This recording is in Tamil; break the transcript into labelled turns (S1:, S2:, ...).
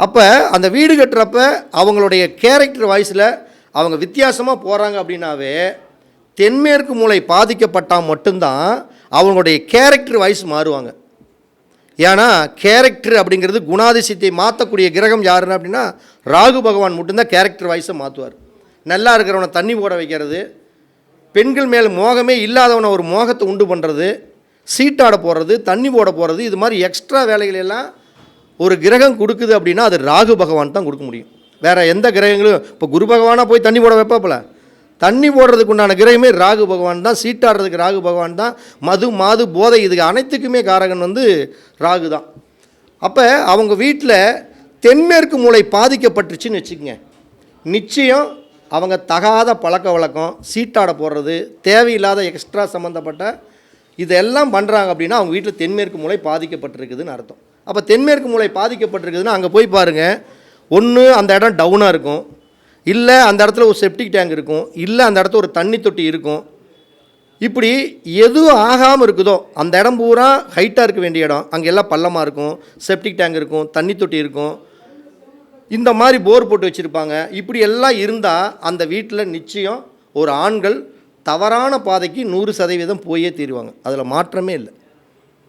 S1: அப்போ அந்த வீடு கட்டுறப்ப அவங்களுடைய கேரக்டர் வாய்ஸில் அவங்க வித்தியாசமாக போகிறாங்க அப்படின்னாவே தென்மேற்கு மூலை பாதிக்கப்பட்டால் மட்டும்தான் அவங்களுடைய கேரக்டர் வாய்ஸ் மாறுவாங்க. ஏன்னா கேரக்டர் அப்படிங்கிறது குணாதிசயத்தை மாற்றக்கூடிய கிரகம் யாருன்னு அப்படின்னா ராகு பகவான் மட்டும்தான் கேரக்டர் வாய்ஸை மாற்றுவார். நல்லா இருக்கிறவனை தண்ணி போட வைக்கிறது, பெண்கள் மேல் மோகமே இல்லாதவனை ஒரு மோகத்தை உண்டு பண்ணுறது, சீட்டாட போடுறது, தண்ணி போட போகிறது, இது மாதிரி எக்ஸ்ட்ரா வேலைகளெல்லாம் ஒரு கிரகம் கொடுக்குது அப்படின்னா அது ராகு பகவான் தான் கொடுக்க முடியும். வேறு எந்த கிரகங்களும் இப்போ குரு பகவானாக போய் தண்ணி போட வைப்பாப்பில், தண்ணி போடுறதுக்கு உண்டான கிரகமே ராகு பகவான் தான், சீட்டாடுறதுக்கு ராகு பகவான் தான், மது மாது போதை இதுக்கு அனைத்துக்குமே காரகன் ராகு தான். அப்போ அவங்க வீட்டில் தென்மேற்கு மூலை பாதிக்கப்பட்டுருச்சுன்னு வச்சுக்கோங்க, நிச்சயம் அவங்க தகாத பழக்க வழக்கம், சீட்டாட போடுறது, தேவையில்லாத எக்ஸ்ட்ரா சம்மந்தப்பட்ட இதெல்லாம் பண்ணுறாங்க அப்படின்னா அவங்க வீட்டில் தென்மேற்கு மூலை பாதிக்கப்பட்டிருக்குதுன்னு அர்த்தம். அப்போ தென்மேற்கு மூலை பாதிக்கப்பட்டிருக்குதுன்னா அங்கே போய் பாருங்கள், ஒன்று அந்த இடம் டவுனாக இருக்கும், இல்லை அந்த இடத்துல ஒரு செப்டிக் டேங்க் இருக்கும், இல்லை அந்த இடத்துல ஒரு தண்ணி தொட்டி இருக்கும். இப்படி எதுவும் ஆகாமல் இருக்குதோ அந்த இடம் பூரா ஹைட்டாக இருக்க வேண்டிய இடம், அங்கே எல்லாம் பள்ளமாக இருக்கும், செப்டிக் டேங்க் இருக்கும், தண்ணி தொட்டி இருக்கும், இந்த மாதிரி போர் போட்டு வச்சுருப்பாங்க. இப்படி எல்லாம் இருந்தால் அந்த வீட்டில் நிச்சயம் ஒரு ஆண்கள் தவறான பாதைக்கு 100% போயே தீருவாங்க. அதில் மாற்றமே இல்லை.